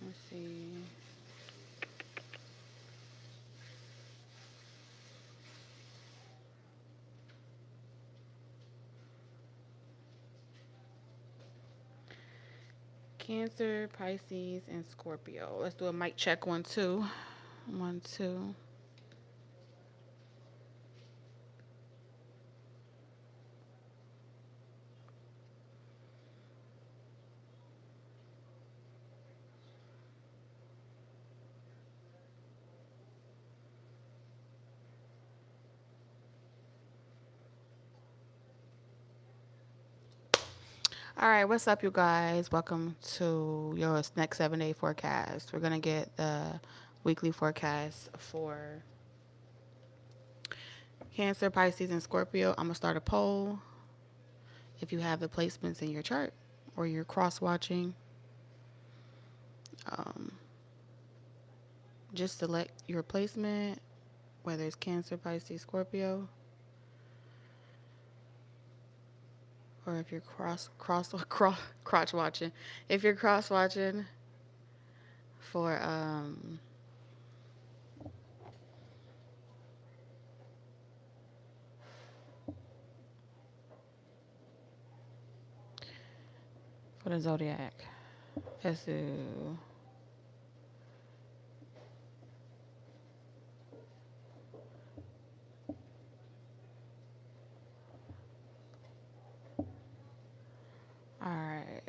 Let's see. Cancer, Pisces, and Scorpio. Let's do a mic check. 1, 2. 1, 2. All right, what's up, you guys? Welcome to your next 7-day forecast. We're going to get the weekly forecast for Cancer, Pisces, and Scorpio. I'm going to start a poll. If you have the placements in your chart or you're cross-watching, just select your placement, whether it's Cancer, Pisces, Scorpio, or if you're crotch watching. If you're cross watching for the zodiac. Let's do all right.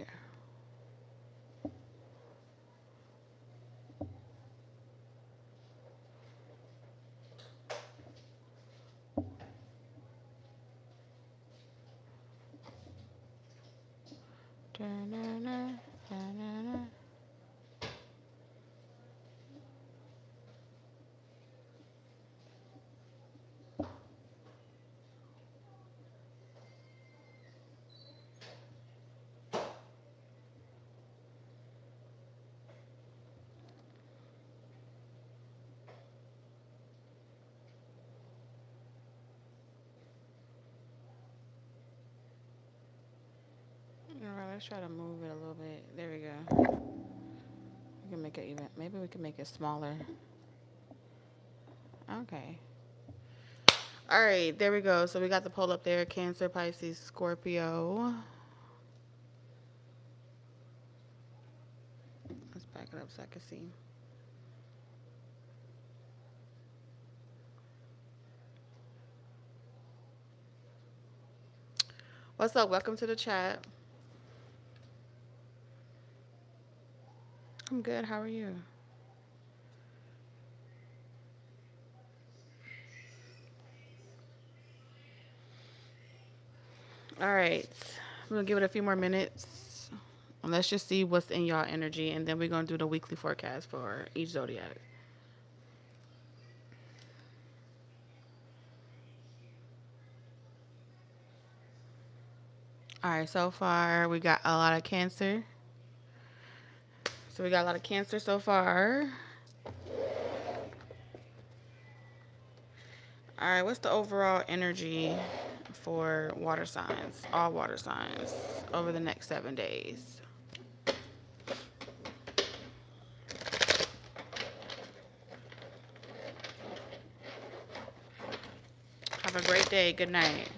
Da-na-na, da-na-na. All right, let's try to move it a little bit. There we go. We can make it even. Maybe we can make it smaller. Okay. All right, there we go. So we got the poll up there. Cancer, Pisces, Scorpio. Let's back it up so I can see. What's up? Welcome to the chat. I'm good. How are you? All right. We're going to give it a few more minutes. And let's just see what's in y'all energy. And then we're going to do the weekly forecast for each zodiac. All right. So far, we got a lot of Cancer. So we got a lot of Cancer so far. All right. What's the overall energy for water signs, all water signs, over the next 7 days? Have a great day. Good night.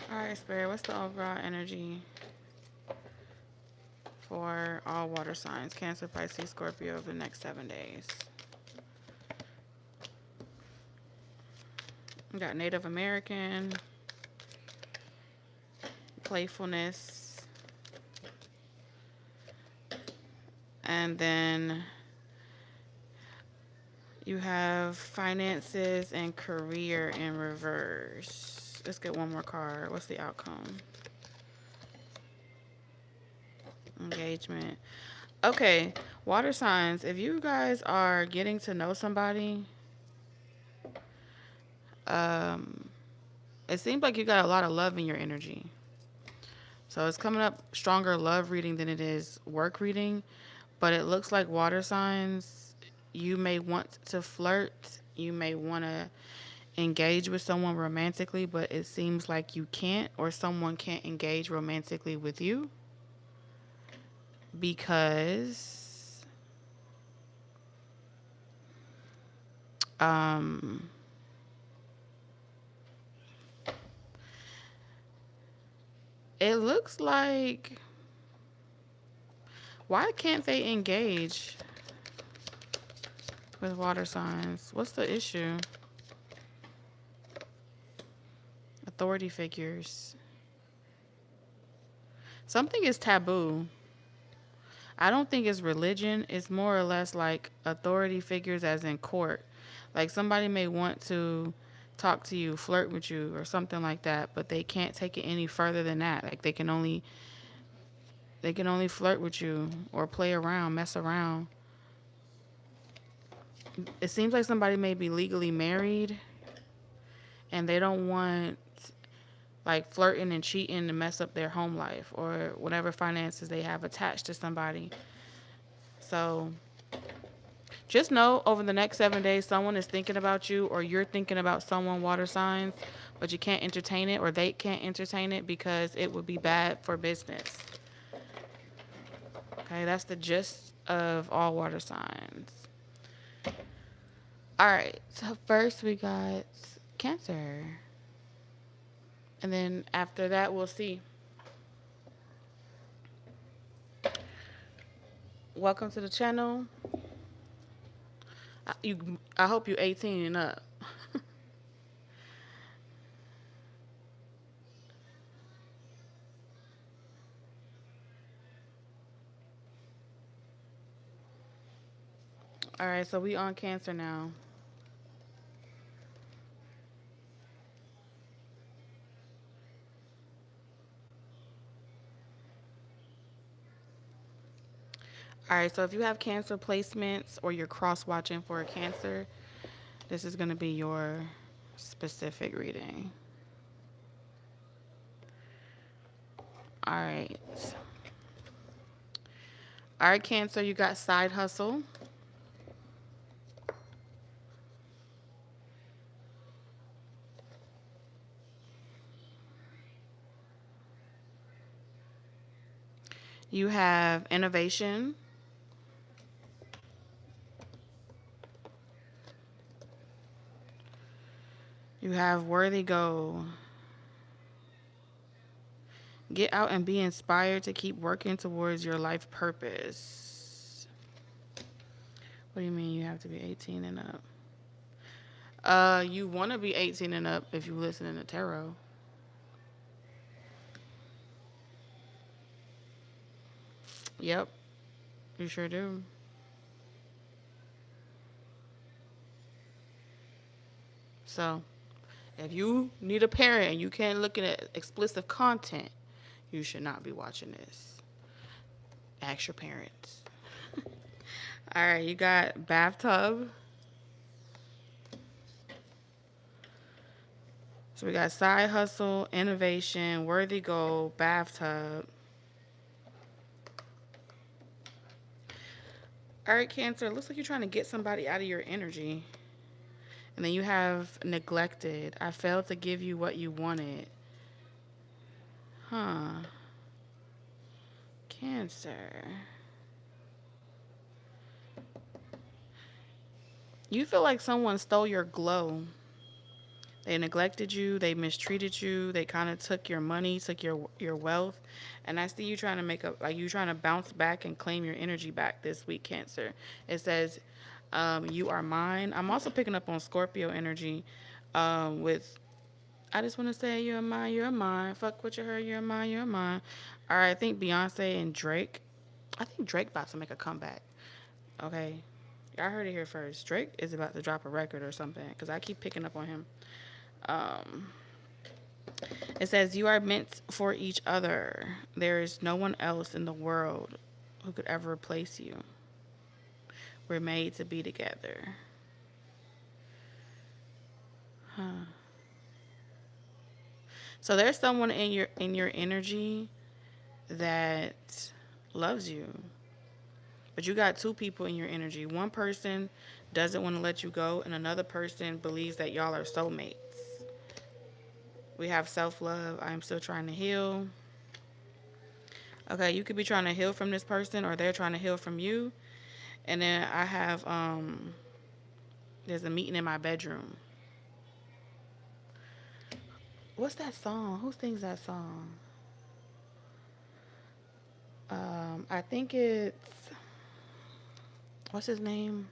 All right, Spirit, what's the overall energy for all water signs, Cancer, Pisces, Scorpio, over the next 7 days? We got Native American, playfulness, and then you have finances and career in reverse. Let's get one more card. What's the outcome? Engagement. Okay, water signs. If you guys are getting to know somebody, it seems like you got a lot of love in your energy. So it's coming up stronger love reading than it is work reading. But it looks like water signs, you may want to flirt. You may want to engage with someone romantically, but it seems like you can't, or someone can't engage romantically with you because it looks like, why can't they engage with water signs? What's the issue? Authority figures. Something is taboo. I don't think it's religion. It's more or less like authority figures as in court. Like somebody may want to talk to you, flirt with you or something like that, but they can't take it any further than that. Like they can only flirt with you or play around, mess around. It seems like somebody may be legally married and they don't want like flirting and cheating to mess up their home life or whatever finances they have attached to somebody. So just know over the next 7 days, someone is thinking about you or you're thinking about someone, water signs, but you can't entertain it or they can't entertain it because it would be bad for business. Okay, that's the gist of all water signs. All right, so first we got Cancer. And then after that, we'll see. Welcome to the channel. I hope you're 18 and up. All right, so we on Cancer now. All right, so if you have Cancer placements or you're cross-watching for a Cancer, this is going to be your specific reading. All right. All right, Cancer, you got side hustle. You have innovation. You have worthy goal. Get out and be inspired to keep working towards your life purpose. What do you mean you have to be 18 and up? You want to be 18 and up if you listen to tarot. Yep, you sure do. So, if you need a parent and you can't look at explicit content, you should not be watching this. Ask your parents. All right, you got bathtub. So we got side hustle, innovation, worthy goal, bathtub. All right, Cancer, it looks like you're trying to get somebody out of your energy. And then you have neglected. I failed to give you what you wanted. Huh. Cancer. You feel like someone stole your glow. They neglected you. They mistreated you. They kind of took your money, took your wealth. And I see you trying to you trying to bounce back and claim your energy back this week, Cancer. It says, you are mine. I'm also picking up on Scorpio energy with, I just want to say you're mine, you're mine. Fuck what you heard, you're mine, you're mine. All right, I think Beyonce and Drake. I think Drake about to make a comeback. Okay. Y'all heard it here first. Drake is about to drop a record or something because I keep picking up on him. It says, you are meant for each other. There is no one else in the world who could ever replace you. We're made to be together. Huh. So there's someone in your energy that loves you. But you got two people in your energy. One person doesn't want to let you go, and another person believes that y'all are soulmates. We have self-love. I'm still trying to heal. Okay, you could be trying to heal from this person, or they're trying to heal from you. And then I have, there's a meeting in my bedroom. What's that song? Who sings that song? I think it's, what's his name?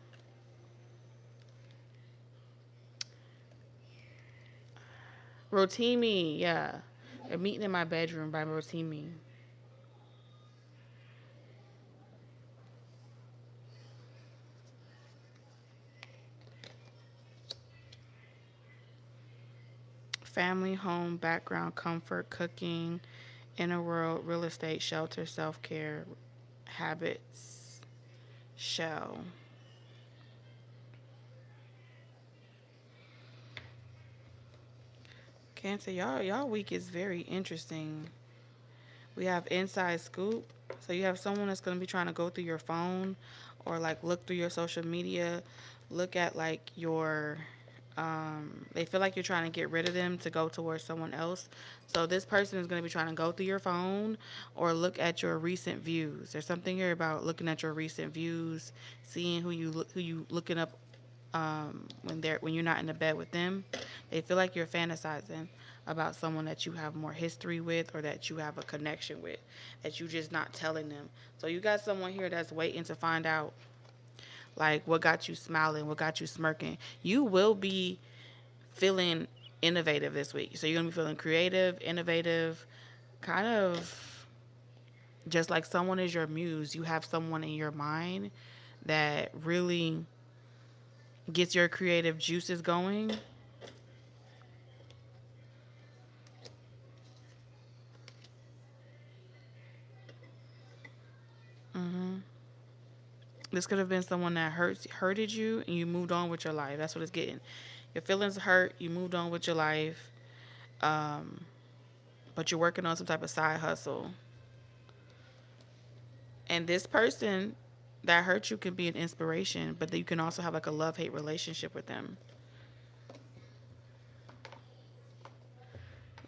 Rotimi, yeah. A meeting in my bedroom by Rotimi. Family, home, background, comfort, cooking, inner world, real estate, shelter, self-care, habits, shell. Cancer, y'all week is very interesting. We have inside scoop. So you have someone that's going to be trying to go through your phone or like look through your social media, look at like your they feel like you're trying to get rid of them to go towards someone else. So this person is going to be trying to go through your phone or look at your recent views. There's something here about looking at your recent views, seeing who you looking up when you're not in the bed with them. They feel like you're fantasizing about someone that you have more history with or that you have a connection with, that you just not telling them. So you got someone here that's waiting to find out like what got you smiling, what got you smirking. You will be feeling innovative this week. So you're going to be feeling creative, innovative, kind of just like someone is your muse. You have someone in your mind that really gets your creative juices going. This could have been someone that hurted you and you moved on with your life. That's what it's getting. Your feelings hurt, you moved on with your life, but you're working on some type of side hustle. And this person that hurt you can be an inspiration, but you can also have like a love-hate relationship with them.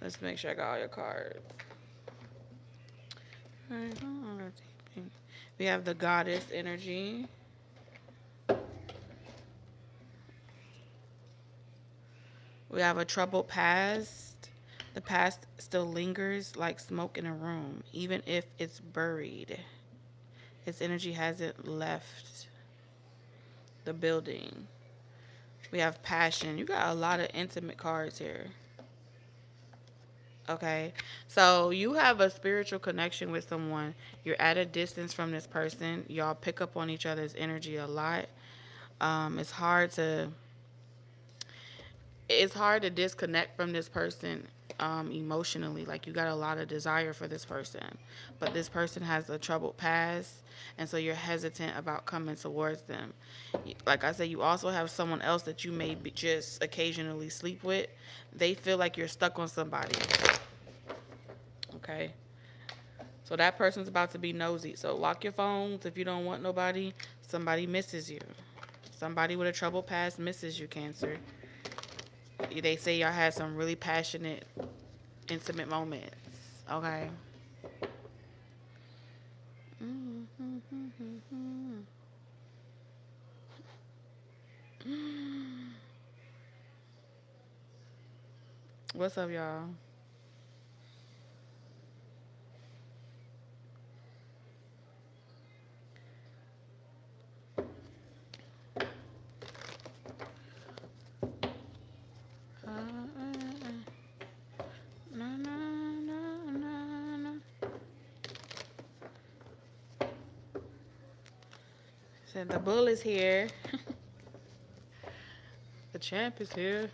Let's make sure I got all your cards. All right, we have the goddess energy. We have a troubled past. The past still lingers like smoke in a room, even if it's buried. Its energy hasn't left the building. We have passion. You got a lot of intimate cards here. Okay, so you have a spiritual connection with someone. You're at a distance from this person. Y'all pick up on each other's energy a lot. It's hard to disconnect from this person emotionally. Like you got a lot of desire for this person, but this person has a troubled past, and so you're hesitant about coming towards them. Like I said, you also have someone else that you may just occasionally sleep with. They feel like you're stuck on somebody. Okay, so that person's about to be nosy. So lock your phones if you don't want nobody. Somebody misses you. Somebody with a troubled past misses you, Cancer. They say y'all had some really passionate, intimate moments. Okay. What's up, y'all? Said the bull is here. The champ is here.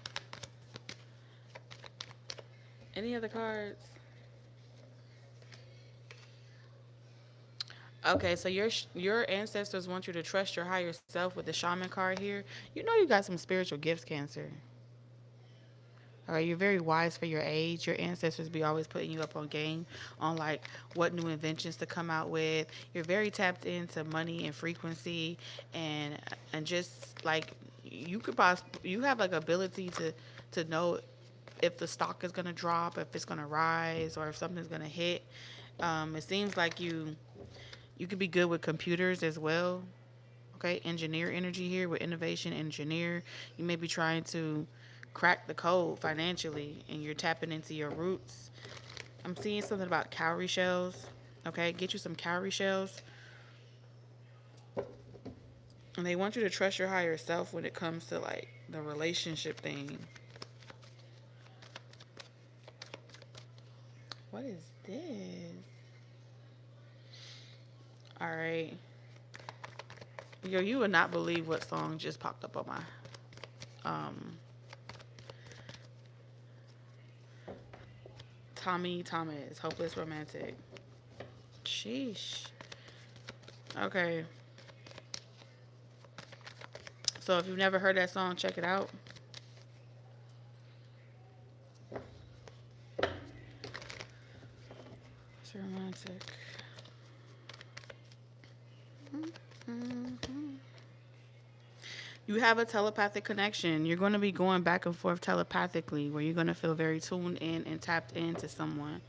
Any other cards? Okay, so your ancestors want you to trust your higher self with the shaman card here. You know you got some spiritual gifts, Cancer. All right, you're very wise for your age. Your ancestors be always putting you up on game on like what new inventions to come out with. You're very tapped into money and frequency, and just like you have like ability to know if the stock is gonna drop, if it's gonna rise, or if something's gonna hit. It seems like you could be good with computers as well. Okay, engineer energy here with innovation engineer. You may be trying to crack the code financially and you're tapping into your roots. I'm seeing something about cowrie shells. Okay, get you some cowrie shells. And they want you to trust your higher self when it comes to like the relationship thing. What is this? All right. Yo, you would not believe what song just popped up on my Tommy Thomas, Hopeless Romantic. Sheesh. Okay. So if you've never heard that song, check it out. It's romantic. You have a telepathic connection. You're going to be going back and forth telepathically where you're going to feel very tuned in and tapped into someone.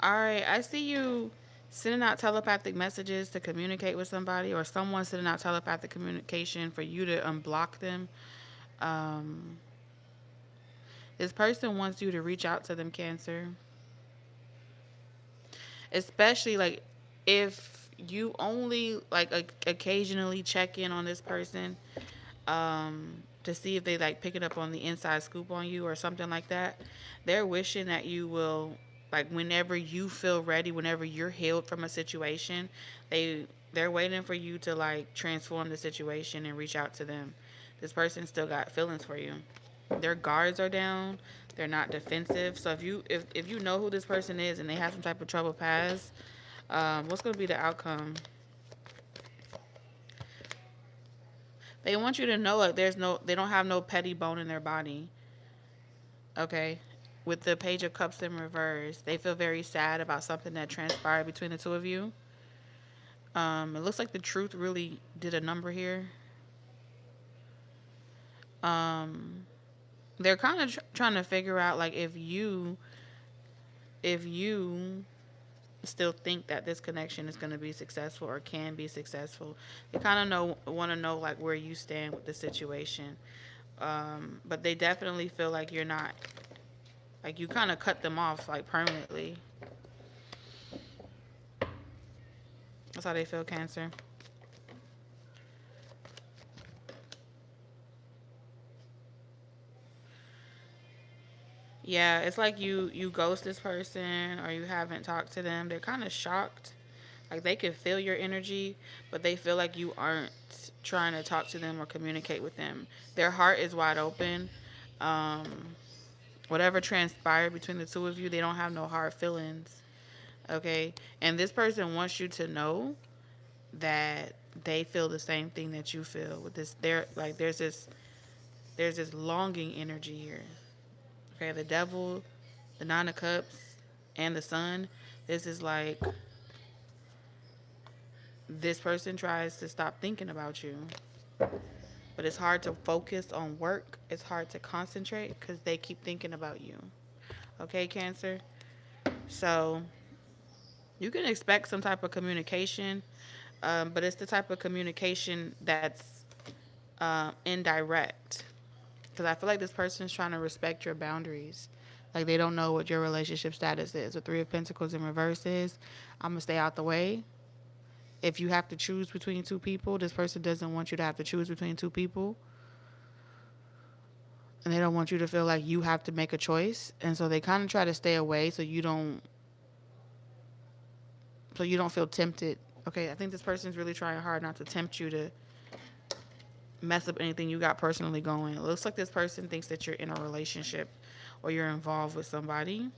All right, I see you sending out telepathic messages to communicate with somebody, or someone sending out telepathic communication for you to unblock them. Um, this person wants you to reach out to them, Cancer. Especially like if you only like occasionally check in on this person to see if they like picking up on the inside scoop on you or something like that. They're wishing that you will like whenever you feel ready, whenever you're healed from a situation, they're waiting for you to like transform the situation and reach out to them. This person still got feelings for you. Their guards are down. They're not defensive. So if you know who this person is and they have some type of trouble past, what's going to be the outcome? They want you to know like they don't have no petty bone in their body. Okay? With the Page of Cups in reverse, they feel very sad about something that transpired between the two of you. It looks like the truth really did a number here. They're kind of trying to figure out like if you still think that this connection is going to be successful or can be successful. They kind of want to know like where you stand with the situation. But they definitely feel like you're not, like you kind of cut them off like permanently. That's how they feel, Cancer. Yeah, it's like you ghost this person or you haven't talked to them. They're kind of shocked. Like they can feel your energy, but they feel like you aren't trying to talk to them or communicate with them. Their heart is wide open. Um, Whatever transpired between the two of you, they don't have no hard feelings. Okay? And this person wants you to know that they feel the same thing that you feel with this. There's this longing energy here. Okay, the devil, the Nine of Cups, and the Sun. This is like this person tries to stop thinking about you. But it's hard to focus on work. It's hard to concentrate because they keep thinking about you. Okay, Cancer? So you can expect some type of communication, but it's the type of communication that's indirect. Because I feel like this person is trying to respect your boundaries. Like they don't know what your relationship status is. The Three of Pentacles in reverse is, I'm going to stay out the way. If you have to choose between two people, this person doesn't want you to have to choose between two people. and they don't want you to feel like you have to make a choice. And so they kind of try to stay away so you don't feel tempted. Okay, I think this person's really trying hard not to tempt you to mess up anything you got personally going. It looks like this person thinks that you're in a relationship or you're involved with somebody.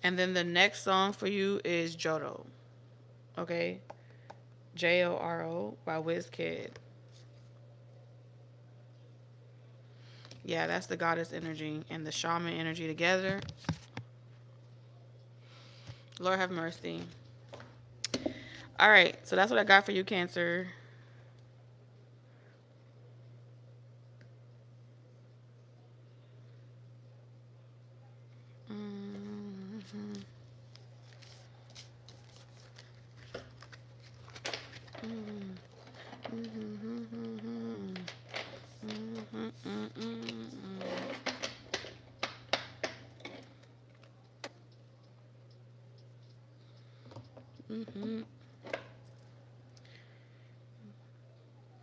And then the next song for you is Joro. Okay? Joro by Wizkid. Yeah, that's the goddess energy and the shaman energy together. Lord have mercy. All right, so that's what I got for you, Cancer.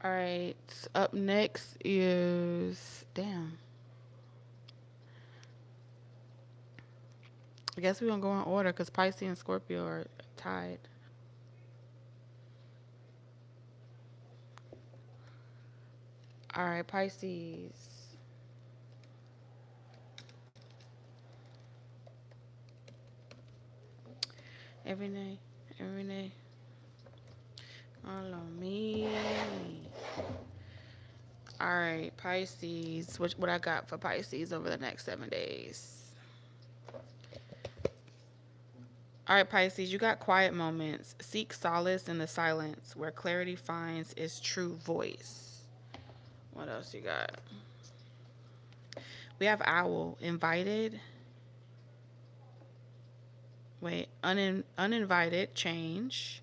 All right, up next is, damn. I guess we're going to go in order because Pisces and Scorpio are tied. All right, Pisces. Every day. All on me. All right, Pisces. What I got for Pisces over the next 7 days? All right, Pisces, you got quiet moments. Seek solace in the silence where clarity finds its true voice. What else you got? We have Owl. Invited. Wait, uninvited change.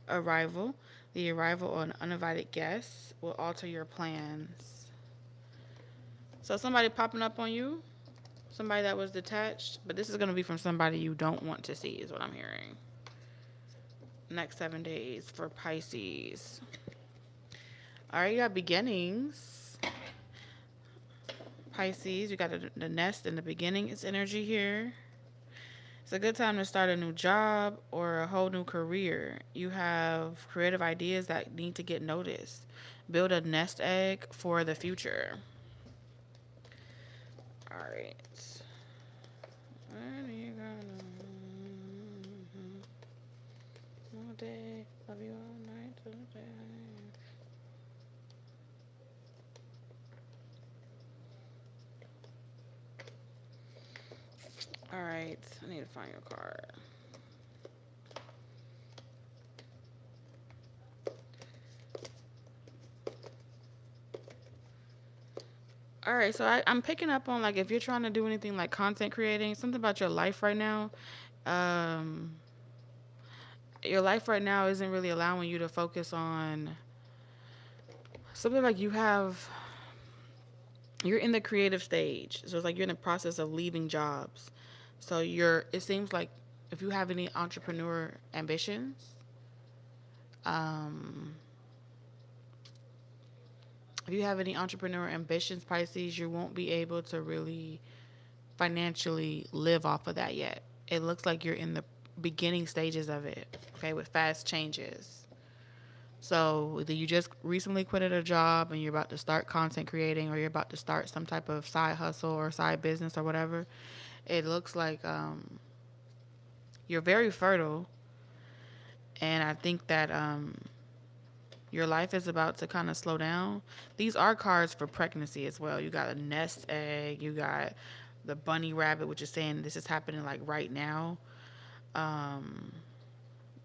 Arrival. The arrival of an uninvited guest will alter your plans. So somebody popping up on you, somebody that was detached, but this is going to be from somebody you don't want to see is what I'm hearing. Next 7 days for Pisces. All right, you got beginnings. Pisces, you got the nest in the beginning. It's energy here. It's a good time to start a new job or a whole new career. You have creative ideas that need to get noticed. Build a nest egg for the future. All right. All day, love you all night today. All right, I need to find your card. All right, so I'm picking up on, like, if you're trying to do anything like content creating, something about your life right now. Your life right now isn't really allowing you to focus on something like you're in the creative stage. So it's like you're in the process of leaving jobs. So it seems like if you have any entrepreneur ambitions, Pisces, you won't be able to really financially live off of that yet. It looks like you're in the beginning stages of it, okay, with fast changes. So either you just recently quitted a job and you're about to start content creating, or you're about to start some type of side hustle or side business or whatever. It looks like you're very fertile, and I think that your life is about to kind of slow down. These are cards for pregnancy as well. You got a nest egg, you got the bunny rabbit, which is saying this is happening like right now.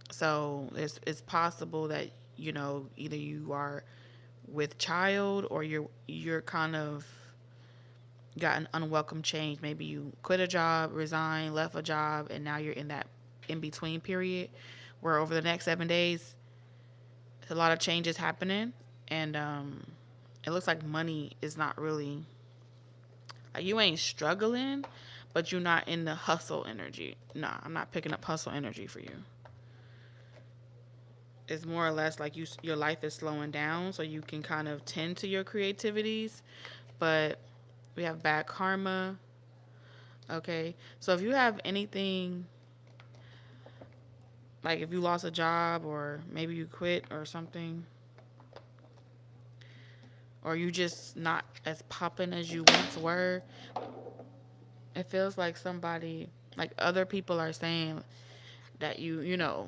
So it's possible that, you know, either you are with child or you're kind of got an unwelcome change. Maybe you quit a job, resigned, left a job, and now you're in that in-between period where over the next 7 days, a lot of changes happening. And it looks like money is not really, like, you ain't struggling, but you're not in the hustle energy. Nah, I'm not picking up hustle energy for you. It's more or less like your life is slowing down so you can kind of tend to your creativities. But we have bad karma. Okay. So if you have anything, like if you lost a job or maybe you quit or something, or you just not as popping as you once were, it feels like somebody, like other people are saying that you know,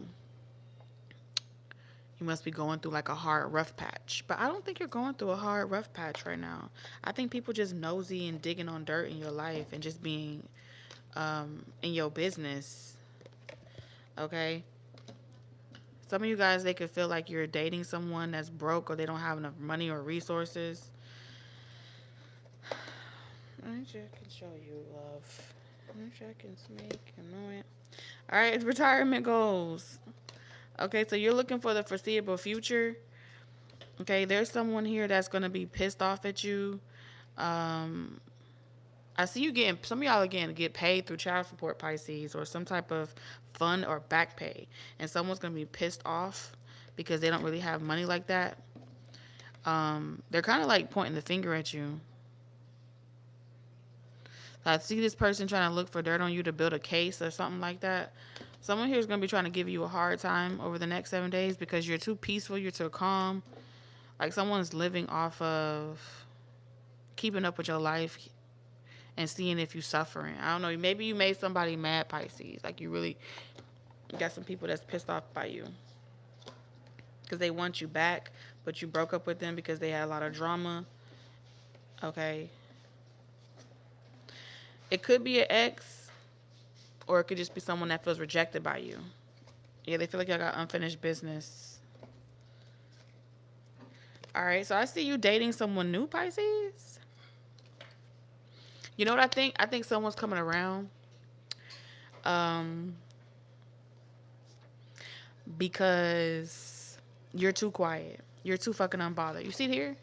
you must be going through like a hard rough patch. But I don't think you're going through a hard rough patch right now. I think people just nosy and digging on dirt in your life and just being in your business. Okay. Some of you guys, they could feel like you're dating someone that's broke or they don't have enough money or resources. I can show you love. I can make a moment. All right, retirement goals. Okay, so you're looking for the foreseeable future. Okay, there's someone here that's gonna be pissed off at you. Um, I see you getting, some of y'all again get paid through child support, Pisces, or some type of fund or back pay, and someone's gonna be pissed off because they don't really have money like that. They're kind of like pointing the finger at you. I see this person trying to look for dirt on you to build a case or something like that. Someone here is going to be trying to give you a hard time over the next 7 days because you're too peaceful, you're too calm. Like someone's living off of keeping up with your life and seeing if you're suffering. I don't know. Maybe you made somebody mad, Pisces. Like you really got some people that's pissed off by you because they want you back, but you broke up with them because they had a lot of drama. Okay. It could be an ex, or it could just be someone that feels rejected by you. Yeah, they feel like y'all got unfinished business. All right, so I see you dating someone new, Pisces. You know what I think? I think someone's coming around. Because you're too quiet. You're too fucking unbothered. You see here?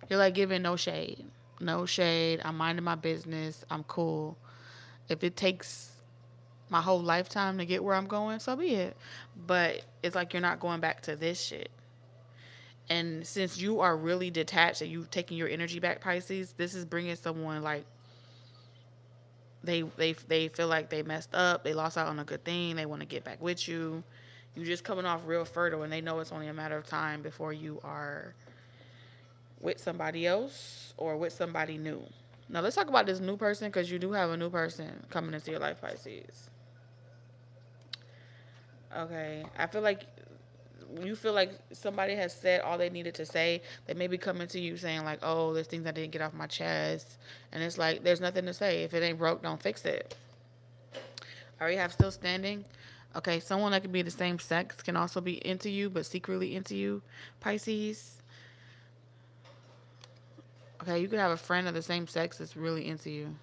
You're like giving no shade. No shade. I'm minding my business. I'm cool. If it takes my whole lifetime to get where I'm going, so be it. But it's like you're not going back to this shit. And since you are really detached and you've taken your energy back, Pisces, this is bringing someone like they feel like they messed up. They lost out on a good thing. They want to get back with you. You're just coming off real fertile, and they know it's only a matter of time before you are with somebody else or with somebody new. Now, let's talk about this new person because you do have a new person coming into your life, Pisces. Okay. I feel like you feel like somebody has said all they needed to say. They may be coming to you saying like, oh, there's things I didn't get off my chest. And it's like, there's nothing to say. If it ain't broke, don't fix it. All right, you have still standing. Okay, someone that could be the same sex can also be into you, but secretly into you, Pisces. Okay, you could have a friend of the same sex that's really into you.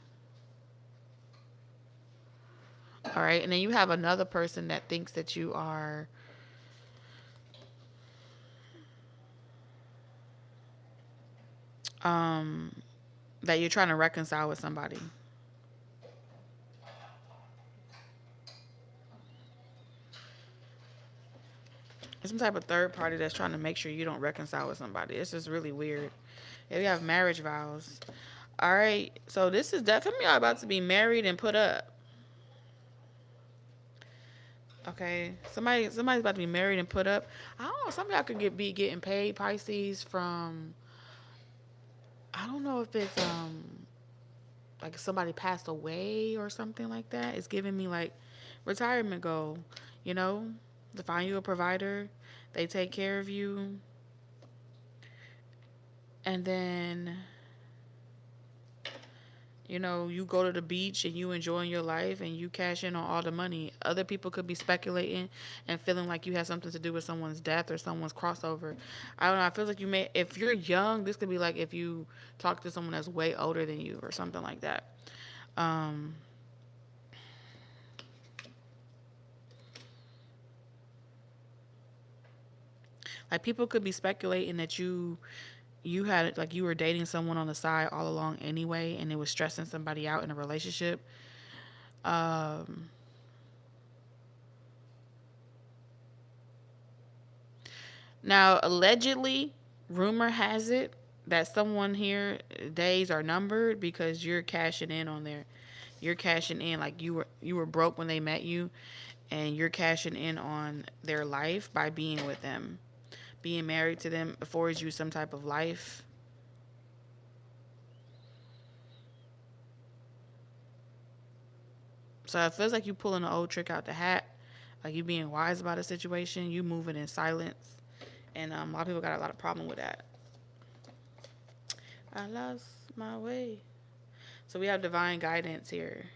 All right, and then you have another person that thinks that you are that you're trying to reconcile with somebody. There's some type of third party that's trying to make sure you don't reconcile with somebody. It's just really weird. Yeah, we have marriage vows. All right, so this is definitely y'all about to be married and put up. Okay, somebody's about to be married and put up. I don't know. Some of y'all could be getting paid, Pisces, from. I don't know if it's like somebody passed away or something like that. It's giving me like retirement goal. You know, to find you a provider. They take care of you, and then you know, you go to the beach and you enjoying your life and you cash in on all the money. Other people could be speculating and feeling like you had something to do with someone's death or someone's crossover. I don't know. I feel like you may, if you're young, this could be like if you talk to someone that's way older than you or something like that. Like people could be speculating that you had like you were dating someone on the side all along anyway, and it was stressing somebody out in a relationship. Now, allegedly, rumor has it that someone here days are numbered because you're cashing in on their, you're cashing in like you were broke when they met you, and you're cashing in on their life by being with them. Being married to them affords you some type of life. So it feels like you pulling an old trick out the hat, like you being wise about a situation, you moving in silence, and a lot of people got a lot of problem with that. I lost my way. So we have divine guidance here.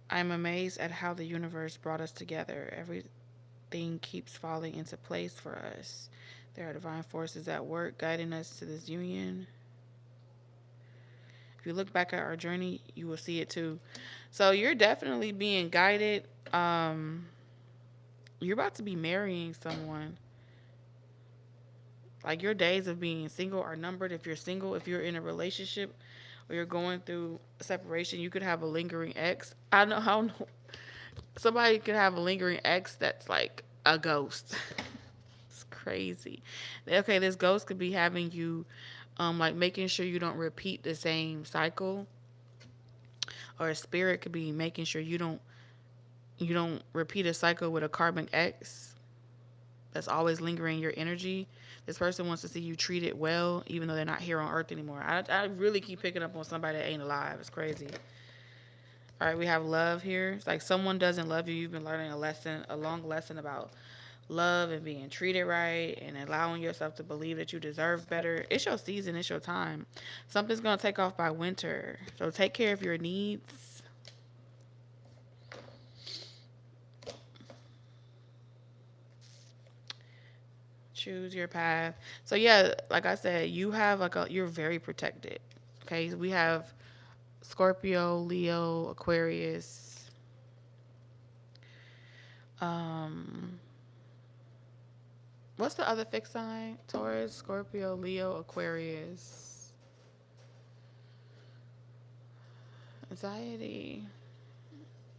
I'm amazed at how the universe brought us together. Everything keeps falling into place for us. There are divine forces at work guiding us to this union. If you look back at our journey, you will see it too. So you're definitely being guided. You're about to be marrying someone. Like your days of being single are numbered. If you're single, if you're in a relationship or you're going through separation, you could have a lingering ex. I know how somebody could have a lingering ex that's like a ghost. It's crazy. Okay, this ghost could be having you like making sure you don't repeat the same cycle. Or a spirit could be making sure you don't repeat a cycle with a karmic ex that's always lingering your energy. This person wants to see you treated well, even though they're not here on Earth anymore. I really keep picking up on somebody that ain't alive. It's crazy. All right, we have love here. It's like someone doesn't love you. You've been learning a long lesson about love and being treated right and allowing yourself to believe that you deserve better. It's your season. It's your time. Something's going to take off by winter. So take care of your needs. Choose your path. So yeah, like I said, you're very protected. Okay, we have Scorpio, Leo, Aquarius. What's the other fixed sign? Taurus, Scorpio, Leo, Aquarius. Anxiety.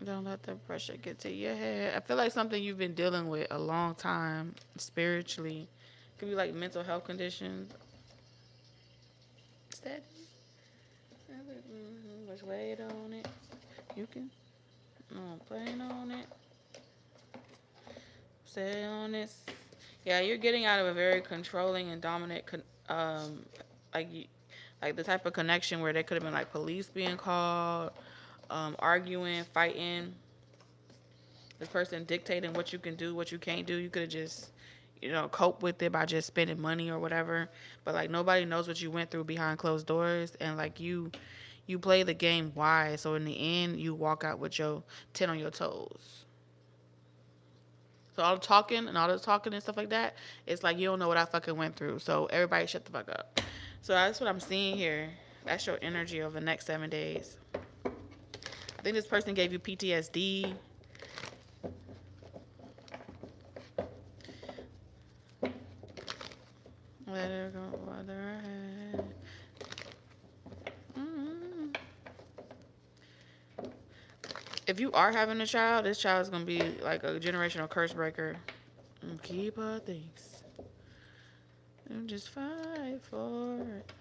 Don't let the pressure get to your head. I feel like something you've been dealing with a long time spiritually. Could be like mental health conditions. Steady. Let's wait on it. You can. No, playing on it. Stay on this. Yeah, you're getting out of a very controlling and dominant, like like the type of connection where there could have been like police being called, arguing, fighting. This person dictating what you can do, what you can't do. You could have just, cope with it by just spending money or whatever. But like nobody knows what you went through behind closed doors, and like you play the game wise. So in the end, you walk out with your 10 on your toes. So all the talking and stuff like that, it's like you don't know what I fucking went through. So everybody shut the fuck up. So that's what I'm seeing here. That's your energy over the next 7 days. I think this person gave you PTSD. Let her go farther ahead. If you are having a child, this child is going to be like a generational curse breaker. And keep her things. And just fight for it.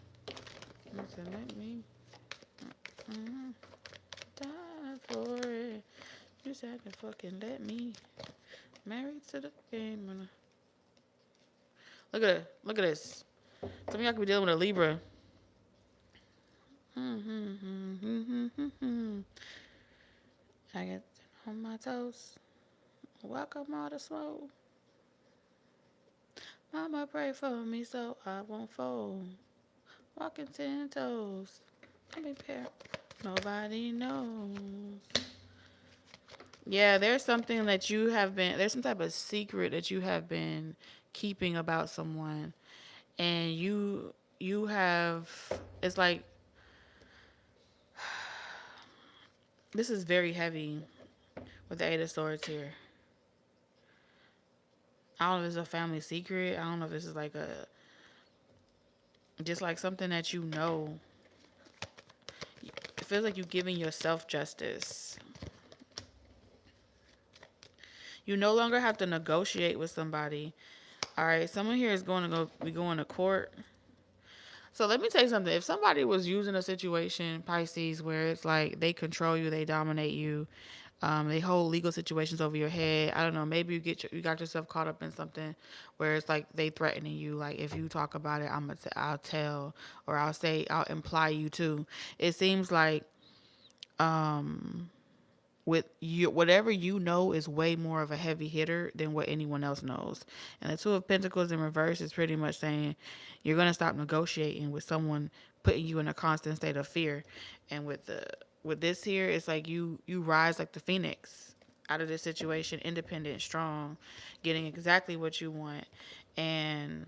So let me die for it. Just have to fucking let me. Married to the game. Look at it. Look at this. Some of y'all could be dealing with a Libra. I get on my toes. Welcome all the smoke. Mama pray for me so I won't fold. Walking 10 toes. Don't be pair. Nobody knows. Yeah, there's something that there's some type of secret that you have been keeping about someone. And you have, it's like, this is very heavy with the Eight of Swords here. I don't know if it's a family secret. I don't know if this is like just like something that you know. It feels like you're giving yourself justice. You no longer have to negotiate with somebody. All right, someone here is going to be going to court. So let me tell you something. If somebody was using a situation, Pisces, where it's like they control you, they dominate you, they hold legal situations over your head. I don't know. Maybe you got yourself caught up in something where it's like they threatening you. Like if you talk about it, I'll tell, or I'll imply you too. It seems like with you, whatever you know is way more of a heavy hitter than what anyone else knows. And the Two of Pentacles in reverse is pretty much saying you're gonna stop negotiating with someone putting you in a constant state of fear. And with this here, it's like you rise like the phoenix out of this situation, independent, strong, getting exactly what you want. And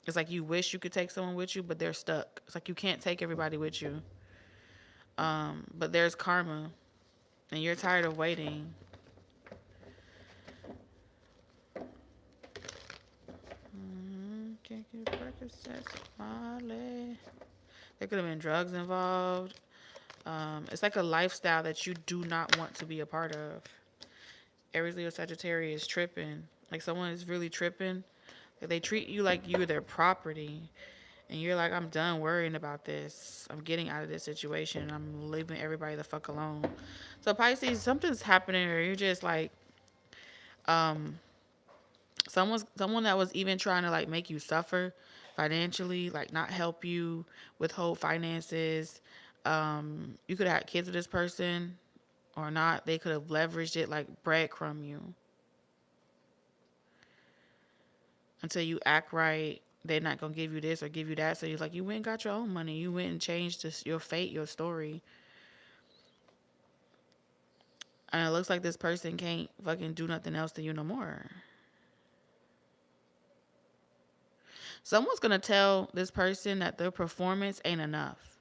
it's like you wish you could take someone with you, but they're stuck. It's like you can't take everybody with you. But there's karma. And you're tired of waiting. There could have been drugs involved. It's like a lifestyle that you do not want to be a part of. Aries, Leo, Sagittarius tripping. Like someone is really tripping. Like they treat you like you're their property. And you're like, I'm done worrying about this. I'm getting out of this situation. I'm leaving everybody the fuck alone. So Pisces, something's happening, or you're just like, someone that was even trying to like make you suffer financially, like not help you withhold finances. You could have had kids with this person or not. They could have leveraged it like breadcrumb you until you act right. They're not going to give you this or give you that. So you're like, you went and got your own money. You went and changed your fate, your story. And it looks like this person can't fucking do nothing else to you no more. Someone's going to tell this person that their performance ain't enough.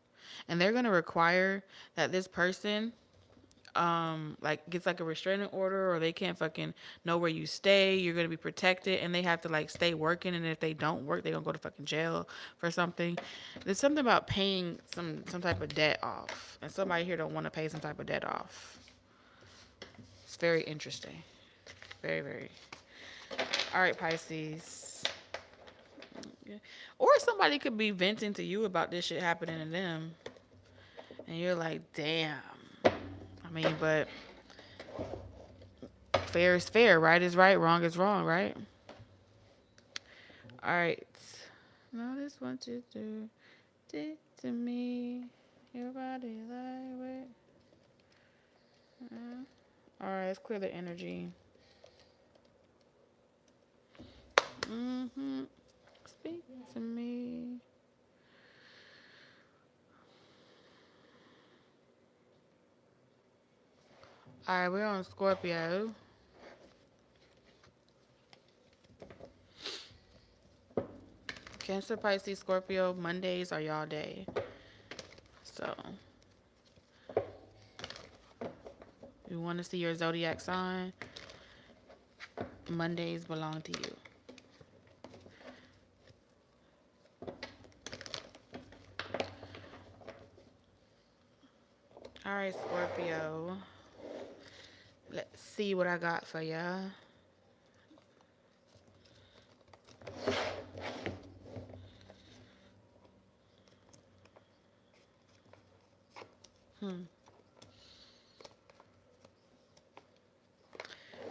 And they're going to require that this person like gets like a restraining order, or they can't fucking know where you stay. You're gonna be protected, and they have to like stay working, and if they don't work, they're gonna go to fucking jail for something. There's something about paying some type of debt off, and somebody here don't want to pay some type of debt off. It's very interesting. Very, very. All right, Pisces. Or somebody could be venting to you about this shit happening to them, and you're like, damn. I mean, but fair is fair, right is right, wrong is wrong, right? All right. Notice what you did to me. Your body like it. All right, let's clear the energy. Speak to me. All right, we're on Scorpio. Cancer, Pisces, Scorpio, Mondays are y'all day. So, you want to see your zodiac sign? Mondays belong to you. All right, Scorpio. Let's see what I got for ya.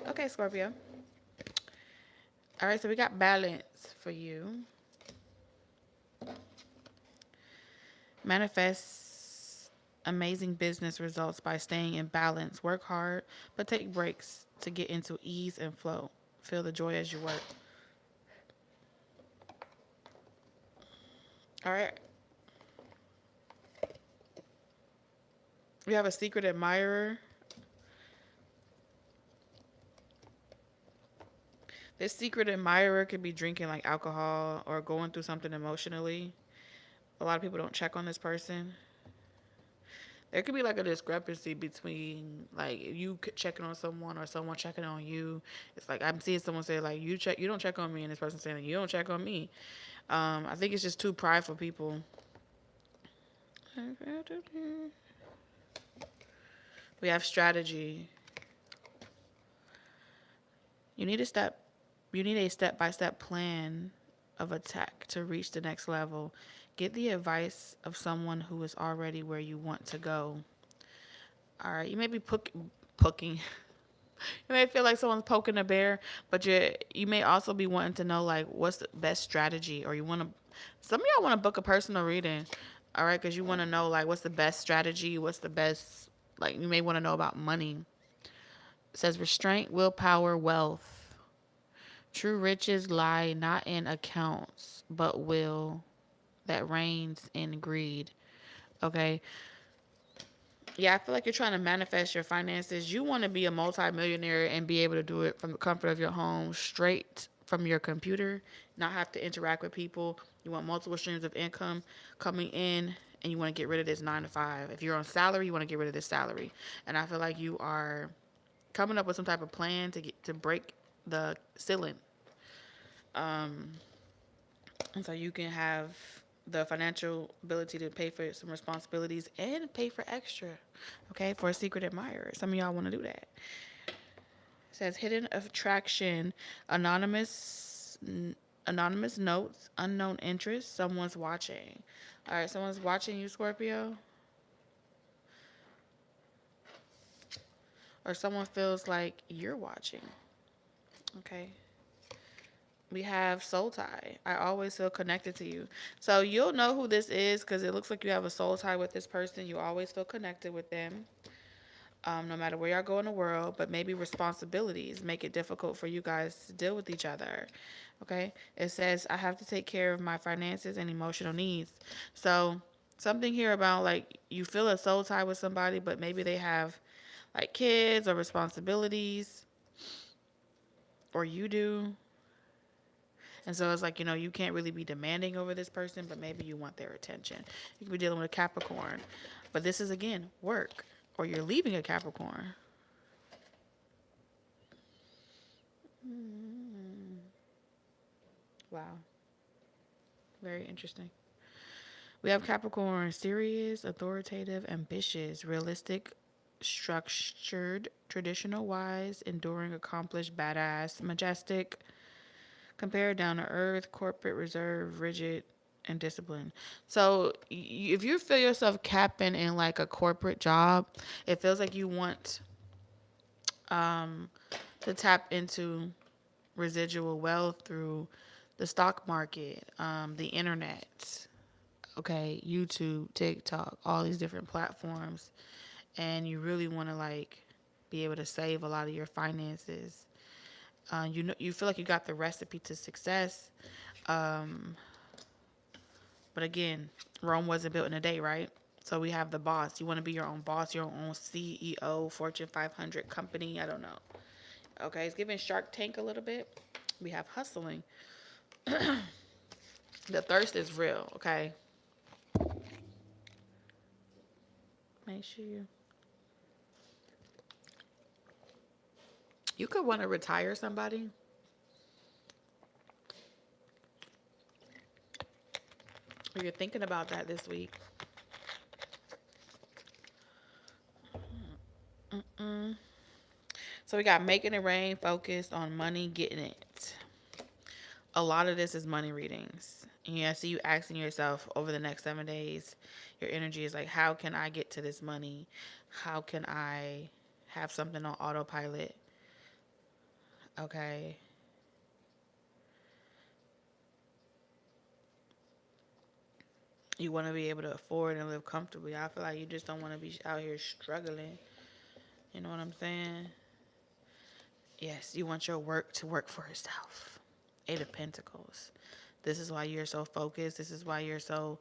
Okay, Scorpio. All right, so we got balance for you. Manifest amazing business results by staying in balance. Work hard, but take breaks to get into ease and flow. Feel the joy as you work. All right. We have a secret admirer. This secret admirer could be drinking like alcohol or going through something emotionally. A lot of people don't check on this person. There could be like a discrepancy between like you checking on someone or someone checking on you. It's like I'm seeing someone say like you don't check on me, and this person saying you don't check on me. I think it's just too prideful people. We have strategy. You need a step. You need a step-by-step plan of attack to reach the next level. Get the advice of someone who is already where you want to go. All right, you may be poking. You may feel like someone's poking a bear, but you may also be wanting to know like what's the best strategy, or you want to. Some of y'all want to book a personal reading, all right, because you want to know like what's the best strategy, what's the best, like you may want to know about money. It says restraint, willpower, wealth. True riches lie not in accounts, but will that reigns in greed. Okay. Yeah, I feel like you're trying to manifest your finances. You want to be a multimillionaire and be able to do it from the comfort of your home, straight from your computer, not have to interact with people. You want multiple streams of income coming in, and you want to get rid of this 9 to 5. If you're on salary, you want to get rid of this salary. And I feel like you are coming up with some type of plan to break the ceiling. And so you can have the financial ability to pay for some responsibilities and pay for extra, okay, for a secret admirer. Some of y'all want to do that. It says hidden attraction, anonymous notes, unknown interest, someone's watching. All right, someone's watching you, Scorpio. Or someone feels like you're watching. Okay. We have soul tie. I always feel connected to you. So you'll know who this is because it looks like you have a soul tie with this person. You always feel connected with them, no matter where y'all go in the world. But maybe responsibilities make it difficult for you guys to deal with each other. Okay? It says, I have to take care of my finances and emotional needs. So something here about like you feel a soul tie with somebody, but maybe they have like kids or responsibilities, or you do. And so it's like, you can't really be demanding over this person, but maybe you want their attention. You could be dealing with a Capricorn. But this is, again, work. Or you're leaving a Capricorn. Wow. Very interesting. We have Capricorn, serious, authoritative, ambitious, realistic, structured, traditional wise, enduring, accomplished, badass, majestic, compared, down to earth, corporate, reserved, rigid, and disciplined. So if you feel yourself capping in like a corporate job, it feels like you want to tap into residual wealth through the stock market, the internet, okay, YouTube, TikTok, all these different platforms, and you really want to like be able to save a lot of your finances. You feel like you got the recipe to success. But again, Rome wasn't built in a day, right? So we have the boss. You want to be your own boss, your own CEO, Fortune 500 company. I don't know. Okay, it's giving Shark Tank a little bit. We have hustling. The thirst is real, okay? Make sure you could want to retire somebody. Or you're thinking about that this week. So we got making it rain, focused on money, getting it. A lot of this is money readings. And I see you asking yourself over the next 7 days, your energy is like, how can I get to this money? How can I have something on autopilot? Okay. You want to be able to afford and live comfortably. I feel like you just don't want to be out here struggling. You know what I'm saying? Yes, you want your work to work for itself. 8 of Pentacles. This is why you're so focused. This is why you're so,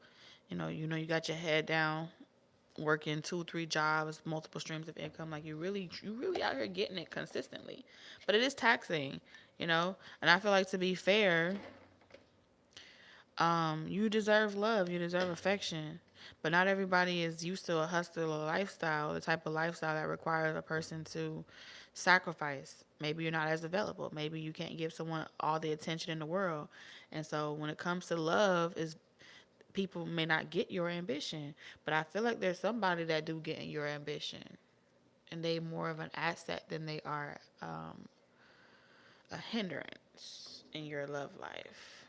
you got your head down, working 2-3 jobs, multiple streams of income. Like you really out here getting it consistently. But it is taxing, And I feel like, to be fair, you deserve love, you deserve affection, but not everybody is used to a hustler lifestyle, the type of lifestyle that requires a person to sacrifice. Maybe you're not as available. Maybe you can't give someone all the attention in the world. And so when it comes to love, people may not get your ambition, but I feel like there's somebody that do get your ambition, and they more of an asset than they are a hindrance in your love life.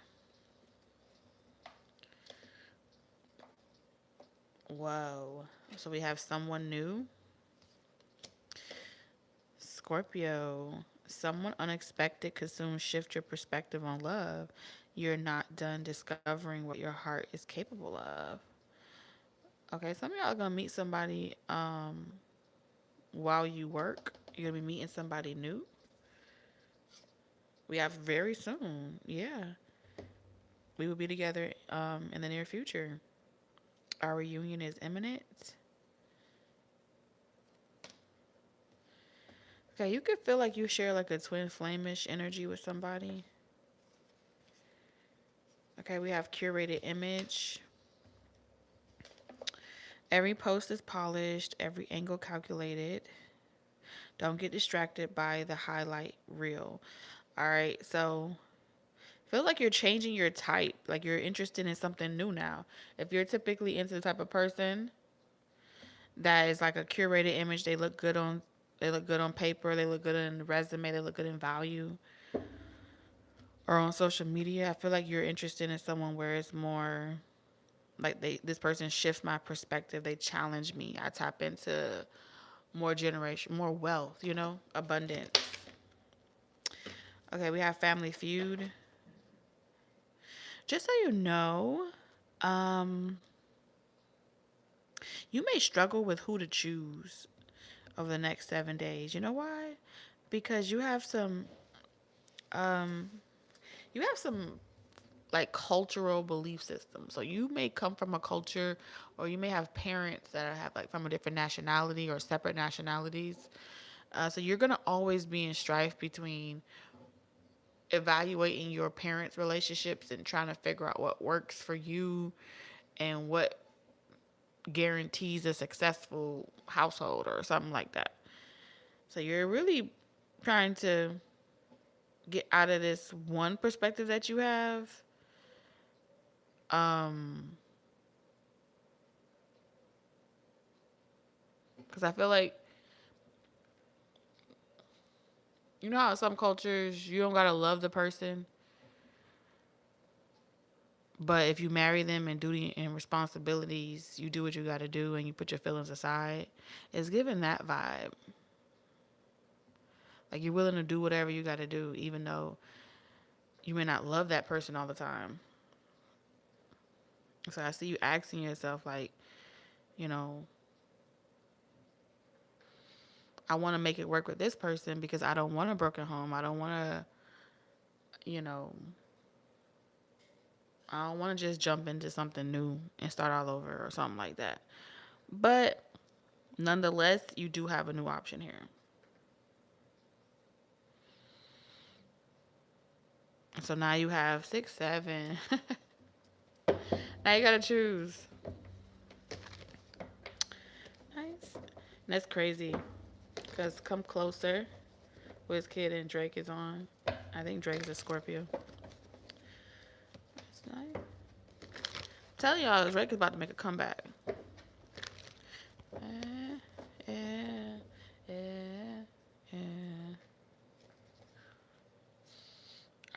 Whoa. So we have someone new. Scorpio. Someone unexpected could soon shift your perspective on love. You're not done discovering what your heart is capable of. Okay, some of y'all are gonna meet somebody while you work. You're gonna be meeting somebody new. We have very soon. Yeah. We will be together in the near future. Our reunion is imminent. Okay, you could feel like you share like a twin flame-ish energy with somebody. Okay, we have curated image. Every post is polished, every angle calculated. Don't get distracted by the highlight reel. All right, so feel like you're changing your type, like you're interested in something new now. If you're typically into the type of person that is like a curated image, they look good on paper, they look good in the resume, they look good in value, or on social media. I feel like you're interested in someone where it's more like this person shifts my perspective, they challenge me, I tap into more generation, more wealth, abundance. Okay, we have family feud. Just so you know, um, you may struggle with who to choose over the next 7 days. You know why? Because um, you have some like cultural belief system. So you may come from a culture, or you may have parents that have like from a different nationality or separate nationalities. So you're gonna always be in strife between evaluating your parents' relationships and trying to figure out what works for you and what guarantees a successful household or something like that. So you're really trying to get out of this one perspective that you have. Because I feel like, you know how some cultures you don't gotta love the person, but if you marry them and duty and responsibilities, you do what you gotta do and you put your feelings aside. It's giving that vibe. Like you're willing to do whatever you gotta do, even though you may not love that person all the time. So I see you asking yourself, like, you know, I want to make it work with this person because I don't want a broken home. I don't want to, you know, I don't want to just jump into something new and start all over or something like that. But nonetheless, you do have a new option here. So now you have 6, 7. Now you got to choose. Nice. And that's crazy because Come Closer with Kid and Drake is on. I think Drake's a Scorpio. That's nice. I'm telling y'all, Drake is about to make a comeback.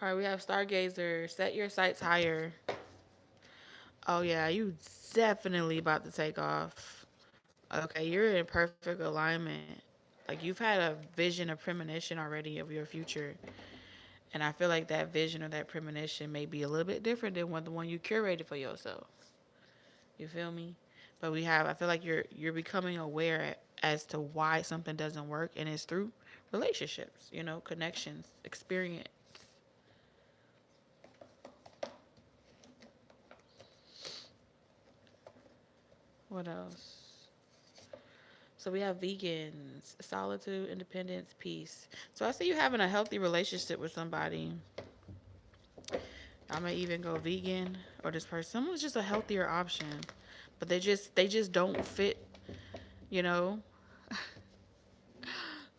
All right, we have Stargazer. Set your sights higher. Oh, yeah, you definitely about to take off. Okay, you're in perfect alignment. Like, you've had a vision, a premonition already of your future. And I feel like that vision or that premonition may be a little bit different than the one you curated for yourself. You feel me? But I feel like you're becoming aware as to why something doesn't work, and it's through relationships, connections, experience. What else? So we have vegans, solitude, independence, peace. So I see you having a healthy relationship with somebody. I may even go vegan, or this person. Someone's just a healthier option, but they just don't fit, you know.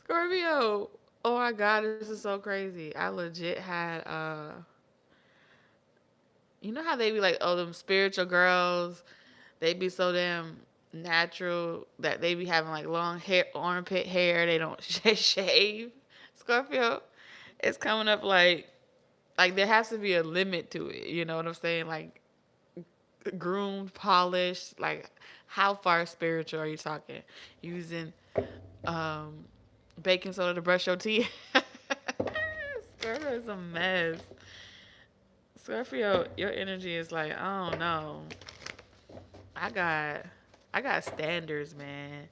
Scorpio. Oh my God, this is so crazy. I legit had you know how they be like, oh, them spiritual girls, they be so damn natural that they be having like long hair, armpit hair. They don't shave. Scorpio. It's coming up like there has to be a limit to it. You know what I'm saying? Like groomed, polished. Like how far spiritual are you talking? Using um baking soda to brush your teeth. Scorpio is a mess. Scorpio, your energy is like, I don't know. I got I got standards, man.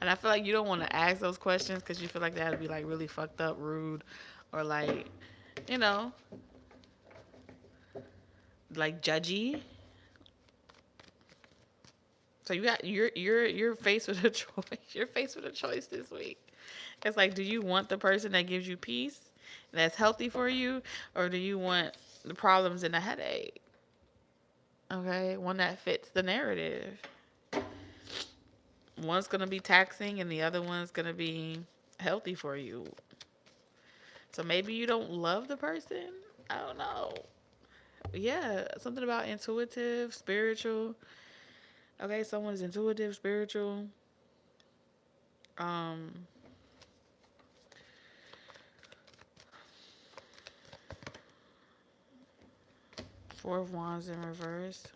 And I feel like you don't want to ask those questions because you feel like that would be like really fucked up, rude, or like, you know, like judgy. So you're faced with a choice. You're faced with a choice this week. It's like, do you want the person that gives you peace, that's healthy for you, or do you want the problems and the headache? Okay, one that fits the narrative. One's gonna be taxing, and the other one's gonna be healthy for you. So maybe you don't love the person. I don't know. Yeah, something about intuitive, spiritual. Okay, someone's intuitive, spiritual. Um, Four of Wands in reverse.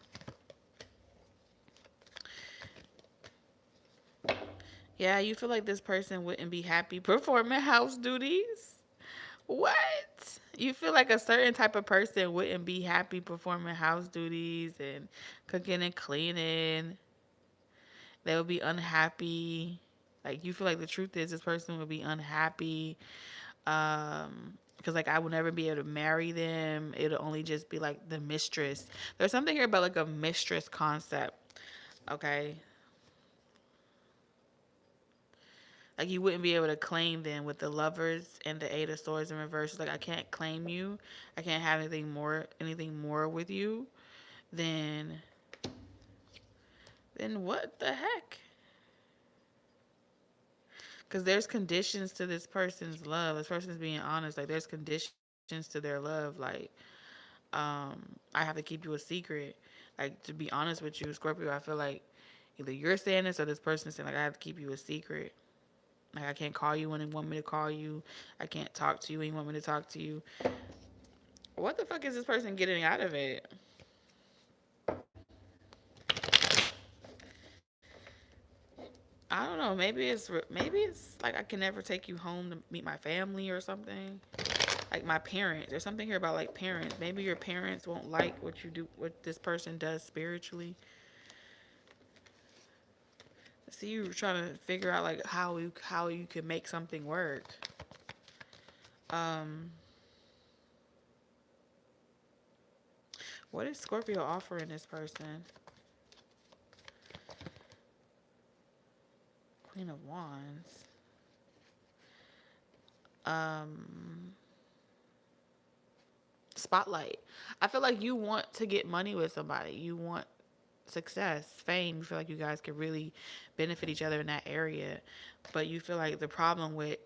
Yeah, you feel like this person wouldn't be happy performing house duties. What? You feel like a certain type of person wouldn't be happy performing house duties and cooking and cleaning. They would be unhappy. Like you feel like the truth is this person would be unhappy. Because like I would never be able to marry them. It'll only just be like the mistress. There's something here about like a mistress concept. Okay. Like you wouldn't be able to claim them with the lovers and the eight of swords in reverse. It's like I can't claim you. I can't have anything more with you. Then what the heck? Because there's conditions to this person's love. This person's being honest. Like there's conditions to their love. Like I have to keep you a secret. Like to be honest with you, Scorpio, I feel like either you're saying this or this person's saying like I have to keep you a secret. Like I can't call you when you want me to call you. I can't talk to you when you want me to talk to you. What the fuck is this person getting out of it? I don't know. Maybe it's like I can never take you home to meet my family or something. Like my parents. There's something here about like parents. Maybe your parents won't like what you do, what this person does spiritually. See, you trying to figure out like how you can make something work. Um, what is Scorpio offering this person? Queen of Wands. Um, Spotlight. I feel like you want to get money with somebody. You want success, fame. You feel like you guys could really benefit each other in that area. But you feel like the problem with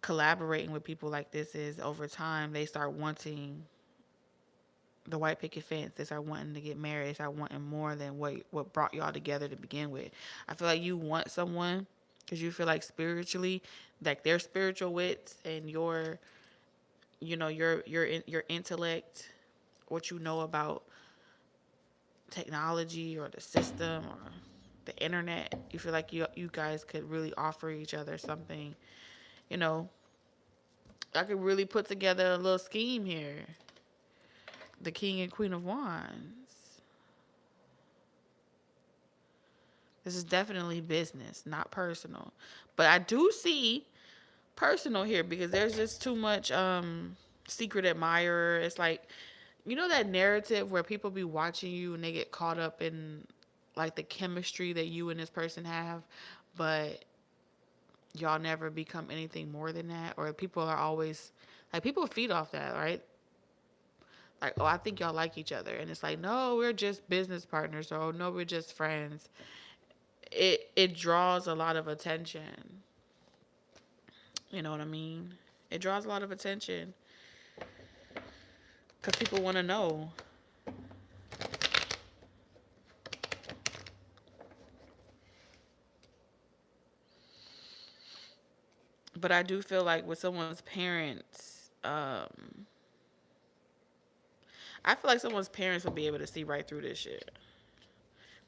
collaborating with people like this is over time they start wanting the white picket fence. They start wanting to get married. They start wanting more than what brought y'all together to begin with. I feel like you want someone because you feel like spiritually, like their spiritual wits and your intellect, what you know about technology or the system or the internet. You feel like you guys could really offer each other something. You know, I could really put together a little scheme here. The King and Queen of Wands. This is definitely business, not personal. But I do see personal here because there's just too much secret admirer. It's like, you know that narrative where people be watching you and they get caught up in like the chemistry that you and this person have, but y'all never become anything more than that, or people are always like, people feed off that, right? Like, oh, I think y'all like each other, and it's like, no, we're just business partners, or oh, no, we're just friends. It draws a lot of attention. You know what I mean? It draws a lot of attention because people want to know. But I do feel like with someone's parents, I feel like someone's parents will be able to see right through this shit.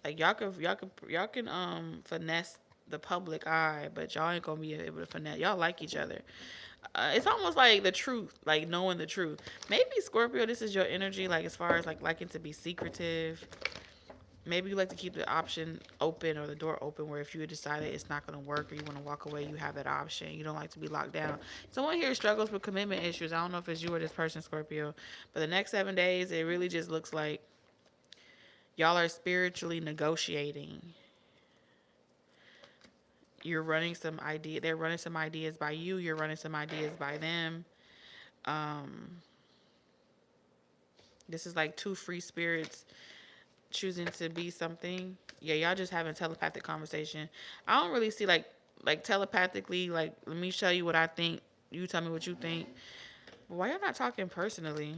Like y'all can finesse the public eye, but y'all ain't gonna be able to finesse. Y'all like each other. It's almost like the truth, like knowing the truth. Maybe Scorpio, this is your energy, like as far as like liking to be secretive. Maybe you like to keep the option open or the door open where if you decided it's not going to work or you want to walk away, you have that option. You don't like to be locked down. Someone here struggles with commitment issues. I don't know if it's you or this person, Scorpio. But the next 7 days, it really just looks like y'all are spiritually negotiating. You're running some idea. They're running some ideas by you. You're running some ideas by them. This is like two free spirits choosing to be something. Yeah, y'all just having telepathic conversation. I don't really see like telepathically, like, let me show you what I think, you tell me what you think. But why y'all not talking personally?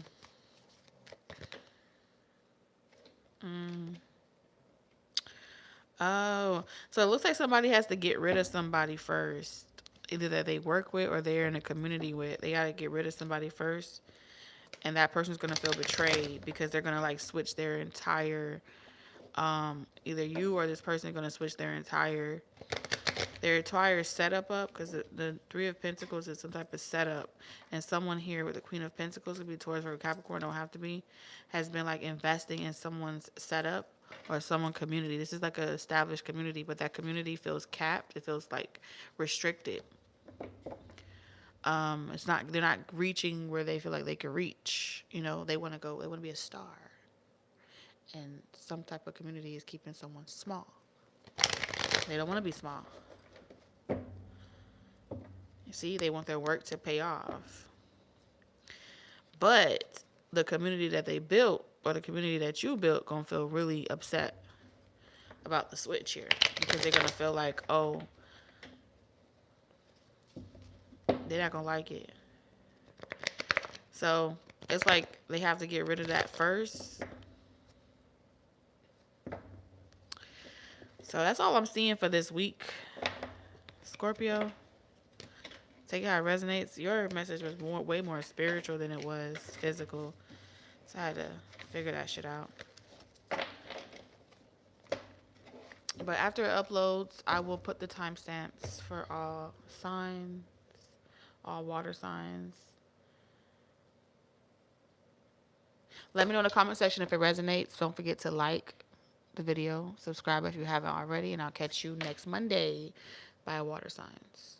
Oh, so it looks like somebody has to get rid of somebody first, either that they work with or they're in a community with. They got to get rid of somebody first, and that person's gonna feel betrayed because they're gonna like switch their entire either you or this person are going to switch their entire setup up, because the Three of Pentacles is some type of setup, and someone here with the Queen of Pentacles, could be Taurus or Capricorn, don't have to be, has been like investing in someone's setup or someone community. This is like an established community, but that community feels capped. It feels like restricted. It's not, they're not reaching where they feel like they could reach. You know, they want to be a star. And some type of community is keeping someone small. They don't want to be small. You see, they want their work to pay off. But the community that they built, or the community that you built, gonna feel really upset about the switch here, because they're gonna feel like, oh, they're not gonna like it. So it's like they have to get rid of that first. So that's all I'm seeing for this week, Scorpio. Take it how it resonates. Your message was way more spiritual than it was physical. So I had to figure that shit out. But after it uploads, I will put the timestamps for all signs, all water signs. Let me know in the comment section if it resonates. Don't forget to like the video, subscribe if you haven't already, and I'll catch you next Monday by water signs.